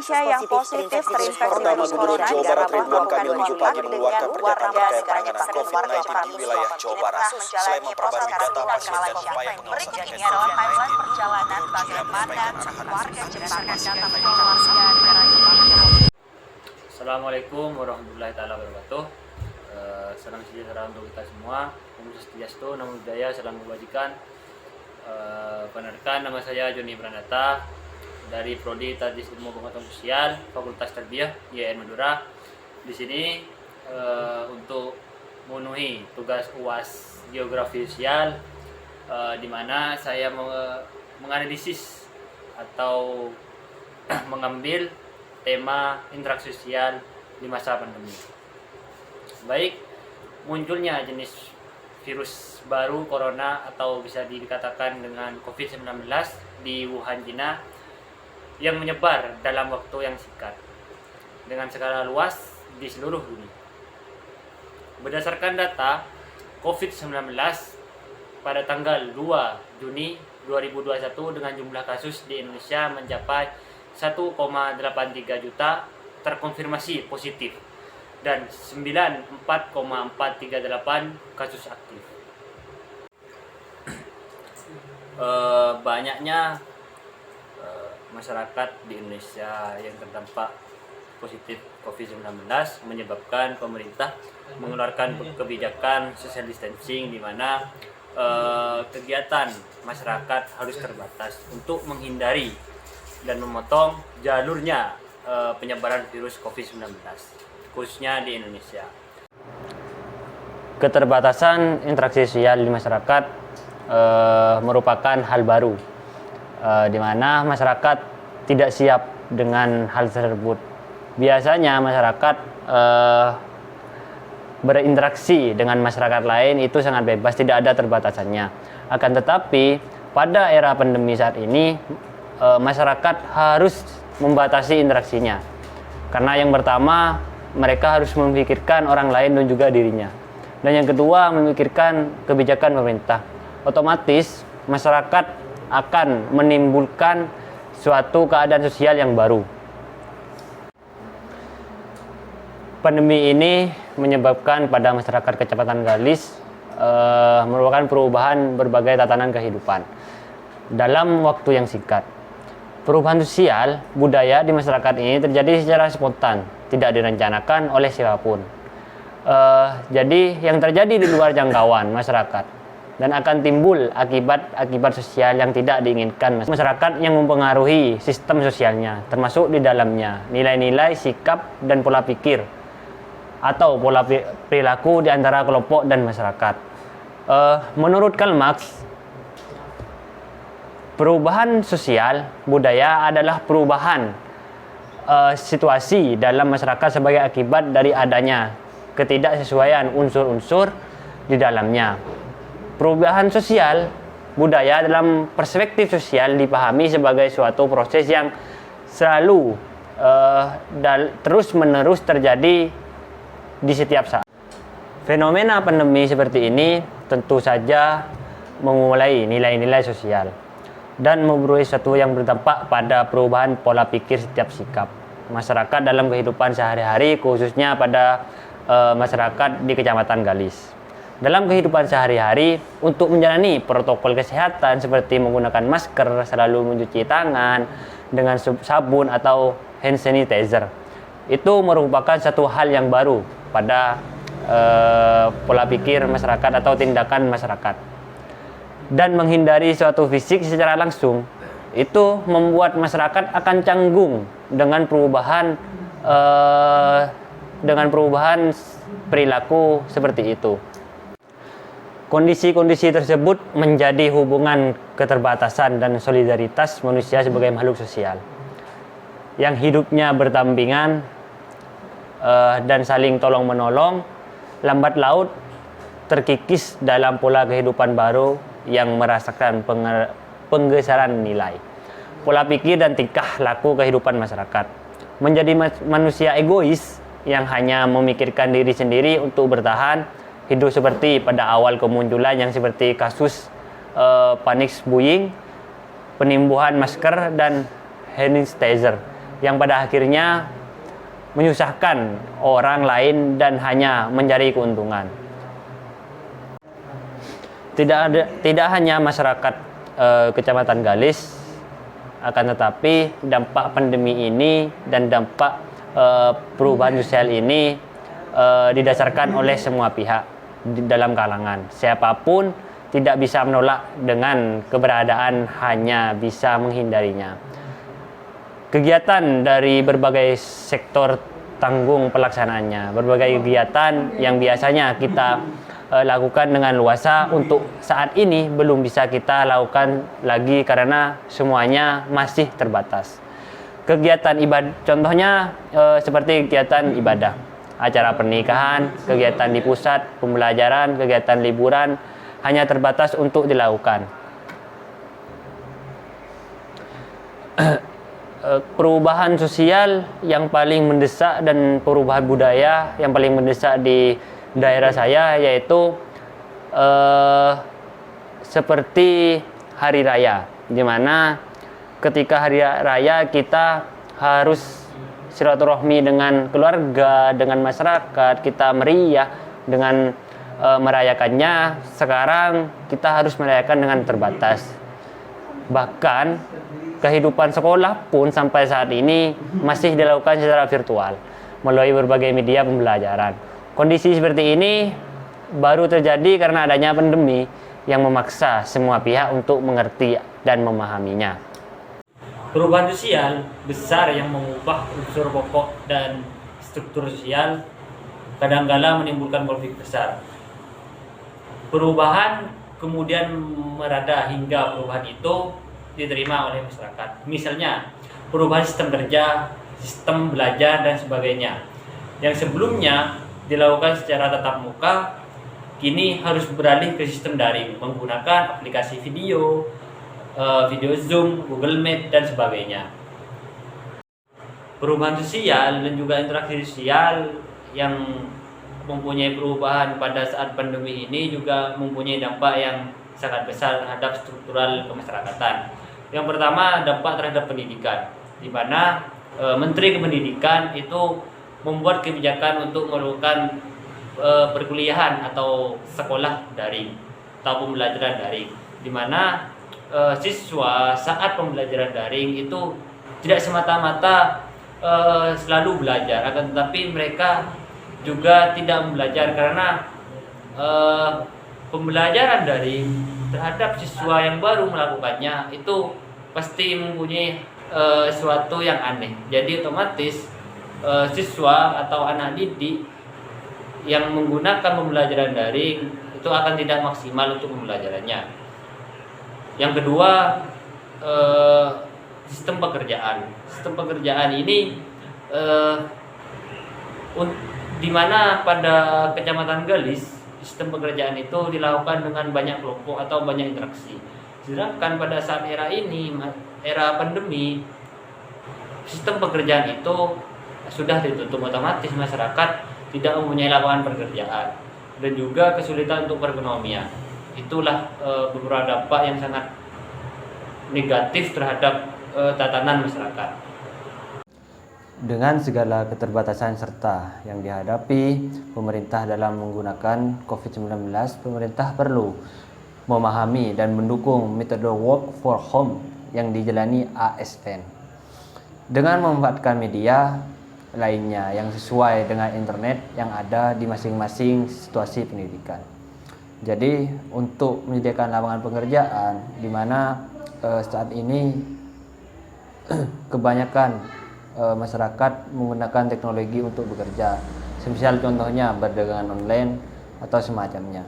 Indonesia yang positif terinfeksi virus corona Jawa Barat Ridwan Kamil minggu pagi dengan mengeluarkan pernyataan terkait penanganan warga COVID-19 di wilayah Jawa Barat. Selain memperbarui data pasien dan upaya pengawasan berikut ini adalah highlight perjalanan bagaimana warga Jepang data warga negara Jepang. Assalamualaikum warahmatullahi wabarakatuh. Salam sejahtera untuk kita semua. Om Swastiastu, Namo Buddhaya, salam kebajikan. Perkenalkan, nama saya Joni Pranata dari Prodi Tadis Ilmu Pengetahuan Sosial, Fakultas Tarbiyah IAIN Madura. Di sini untuk memenuhi tugas UAS Geografi Sosial, di mana saya menganalisis atau mengambil tema interaksi sosial di masa pandemi. Baik munculnya jenis virus baru corona atau bisa dikatakan dengan COVID-19 di Wuhan, China yang menyebar dalam waktu yang singkat dengan skala luas di seluruh dunia. Berdasarkan data COVID-19 pada tanggal 2 Juni 2021 dengan jumlah kasus di Indonesia mencapai 1,83 juta terkonfirmasi positif dan 94,438 kasus aktif. Banyaknya masyarakat di Indonesia yang terdampak positif COVID-19 menyebabkan pemerintah mengeluarkan kebijakan social distancing, di mana kegiatan masyarakat harus terbatas untuk menghindari dan memotong jalurnya penyebaran virus COVID-19 khususnya di Indonesia. Keterbatasan interaksi sosial di masyarakat merupakan hal baru, di mana masyarakat tidak siap dengan hal tersebut. Biasanya masyarakat berinteraksi dengan masyarakat lain itu sangat bebas, tidak ada terbatasannya. Akan tetapi pada era pandemi saat ini masyarakat harus membatasi interaksinya, karena yang pertama mereka harus memikirkan orang lain dan juga dirinya, dan yang kedua memikirkan kebijakan pemerintah. Otomatis masyarakat akan menimbulkan suatu keadaan sosial yang baru. Pandemi ini menyebabkan pada masyarakat Kecamatan Galis merupakan perubahan berbagai tatanan kehidupan dalam waktu yang singkat. Perubahan sosial budaya di masyarakat ini terjadi secara spontan, tidak direncanakan oleh siapapun. Jadi yang terjadi di luar jangkauan masyarakat dan akan timbul akibat sosial yang tidak diinginkan. Masyarakat yang mempengaruhi sistem sosialnya, termasuk di dalamnya nilai-nilai, sikap, dan pola pikir atau pola perilaku di antara kelompok dan masyarakat. Menurut Karl Marx, perubahan sosial budaya adalah perubahan situasi dalam masyarakat sebagai akibat dari adanya ketidaksesuaian unsur-unsur di dalamnya. Perubahan sosial budaya dalam perspektif sosial dipahami sebagai suatu proses yang selalu terus-menerus terjadi di setiap saat. Fenomena pandemi seperti ini tentu saja memulai nilai-nilai sosial dan memberi sesuatu yang berdampak pada perubahan pola pikir setiap sikap masyarakat dalam kehidupan sehari-hari, khususnya pada masyarakat di Kecamatan Galis. Dalam kehidupan sehari-hari, untuk menjalani protokol kesehatan seperti menggunakan masker, selalu mencuci tangan dengan sabun atau hand sanitizer, itu merupakan satu hal yang baru pada pola pikir masyarakat atau tindakan masyarakat. Dan menghindari suatu fisik secara langsung itu membuat masyarakat akan canggung dengan perubahan perilaku seperti itu. Kondisi-kondisi tersebut menjadi hubungan keterbatasan dan solidaritas manusia sebagai makhluk sosial yang hidupnya berdampingan dan saling tolong-menolong, lambat laut terkikis dalam pola kehidupan baru yang merasakan penggeseran nilai, pola pikir dan tingkah laku kehidupan masyarakat. Menjadi manusia egois yang hanya memikirkan diri sendiri untuk bertahan hidup, seperti pada awal kemunculan yang seperti kasus panic buying, penimbuhan masker dan hand sanitizer yang pada akhirnya menyusahkan orang lain dan hanya mencari keuntungan. Tidak hanya masyarakat Kecamatan Galis, akan tetapi dampak pandemi ini dan dampak perubahan sosial ini didasarkan oleh semua pihak di dalam kalangan. Siapapun tidak bisa menolak dengan keberadaan, hanya bisa menghindarinya. Kegiatan dari berbagai sektor tanggung pelaksanaannya. Berbagai kegiatan yang biasanya kita lakukan dengan luasa untuk saat ini belum bisa kita lakukan lagi karena semuanya masih terbatas. Kegiatan ibadah, contohnya seperti kegiatan ibadah, acara pernikahan, kegiatan di pusat pembelajaran, kegiatan liburan hanya terbatas untuk dilakukan. Perubahan sosial yang paling mendesak dan perubahan budaya yang paling mendesak di daerah saya yaitu seperti hari raya, di mana ketika hari raya kita harus silaturahmi dengan keluarga, dengan masyarakat, kita meriah dengan merayakannya. Sekarang kita harus merayakan dengan terbatas. Bahkan kehidupan sekolah pun sampai saat ini masih dilakukan secara virtual melalui berbagai media pembelajaran. Kondisi seperti ini baru terjadi karena adanya pandemi yang memaksa semua pihak untuk mengerti dan memahaminya. Perubahan sosial besar yang mengubah unsur pokok dan struktur sosial kadang-kala menimbulkan konflik besar. Perubahan kemudian merada hingga perubahan itu diterima oleh masyarakat. Misalnya perubahan sistem kerja, sistem belajar dan sebagainya. Yang sebelumnya dilakukan secara tatap muka, kini harus beralih ke sistem daring menggunakan aplikasi video, video Zoom, Google Meet dan sebagainya. Perubahan sosial dan juga interaksi sosial yang mempunyai perubahan pada saat pandemi ini juga mempunyai dampak yang sangat besar terhadap struktural kemasyarakatan. Yang pertama, dampak terhadap pendidikan, di mana Menteri Pendidikan itu membuat kebijakan untuk melakukan perkuliahan atau sekolah daring atau pembelajaran daring, di mana siswa saat pembelajaran daring itu tidak semata-mata selalu belajar, akan tetapi mereka juga tidak belajar karena pembelajaran daring terhadap siswa yang baru melakukannya itu pasti mempunyai sesuatu yang aneh. Jadi otomatis siswa atau anak didik yang menggunakan pembelajaran daring itu akan tidak maksimal untuk pembelajarannya. Yang kedua, sistem pekerjaan. Sistem pekerjaan ini di mana pada Kecamatan Galis sistem pekerjaan itu dilakukan dengan banyak kelompok atau banyak interaksi. Sedangkan pada saat era ini, era pandemi, sistem pekerjaan itu sudah ditutup, otomatis masyarakat tidak mempunyai lapangan pekerjaan dan juga kesulitan untuk perekonomian. Itulah beberapa dampak yang sangat negatif terhadap tatanan masyarakat. Dengan segala keterbatasan serta yang dihadapi pemerintah dalam menggunakan COVID-19, pemerintah perlu memahami dan mendukung metode work for home yang dijalani ASN dengan memanfaatkan media lainnya yang sesuai dengan internet yang ada di masing-masing situasi pendidikan. Jadi untuk menyediakan lapangan pekerjaan di mana saat ini kebanyakan masyarakat menggunakan teknologi untuk bekerja, semisal contohnya perdagangan online atau semacamnya.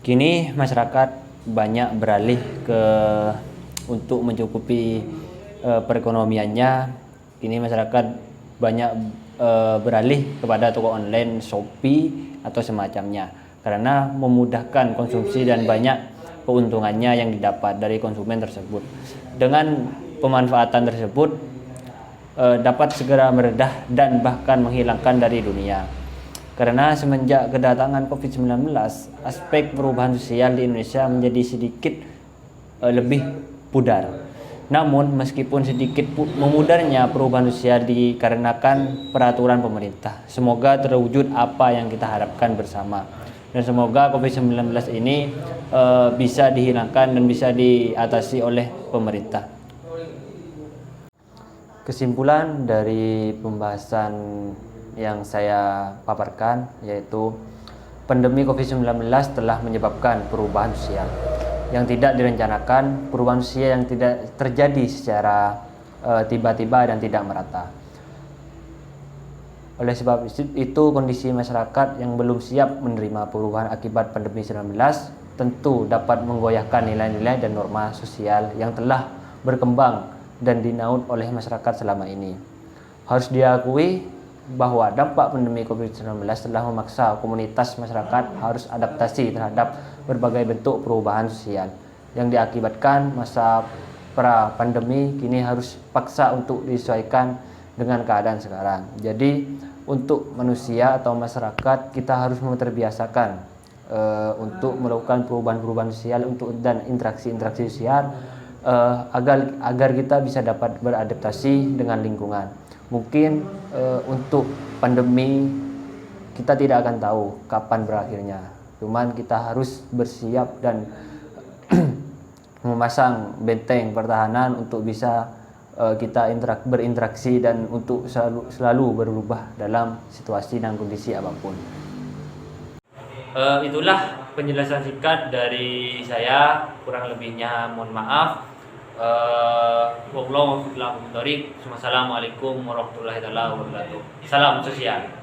Kini masyarakat banyak beralih untuk mencukupi perekonomiannya. Kini masyarakat banyak beralih kepada toko online, Shopee atau semacamnya, karena memudahkan konsumsi dan banyak keuntungannya yang didapat dari konsumen tersebut. Dengan pemanfaatan tersebut dapat segera meredah dan bahkan menghilangkan dari dunia. Karena semenjak kedatangan COVID-19, aspek perubahan sosial di Indonesia menjadi sedikit lebih pudar. Namun meskipun sedikit memudarnya perubahan sosial dikarenakan peraturan pemerintah, semoga terwujud apa yang kita harapkan bersama. Dan semoga COVID-19 ini bisa dihilangkan dan bisa diatasi oleh pemerintah. Kesimpulan dari pembahasan yang saya paparkan yaitu pandemi COVID-19 telah menyebabkan perubahan sosial yang tidak direncanakan, perubahan sosial yang tidak terjadi secara tiba-tiba dan tidak merata. Oleh sebab itu, kondisi masyarakat yang belum siap menerima perubahan akibat pandemi 19 tentu dapat menggoyahkan nilai-nilai dan norma sosial yang telah berkembang dan dinaud oleh masyarakat selama ini. Harus diakui bahwa dampak pandemi COVID-19 telah memaksa komunitas masyarakat harus adaptasi terhadap berbagai bentuk perubahan sosial yang diakibatkan masa pra-pandemi kini harus paksa untuk disesuaikan dengan keadaan sekarang. Jadi untuk manusia atau masyarakat kita harus terbiasakan untuk melakukan perubahan-perubahan sosial dan interaksi-interaksi sosial agar kita bisa dapat beradaptasi dengan lingkungan. Mungkin untuk pandemi kita tidak akan tahu kapan berakhirnya. Cuman kita harus bersiap dan memasang benteng pertahanan untuk bisa kita berinteraksi dan untuk selalu berubah dalam situasi dan kondisi apapun. Itulah penjelasan singkat dari saya, kurang lebihnya mohon maaf. Wassalamualaikum warahmatullahi wabarakatuh. Salam sosial.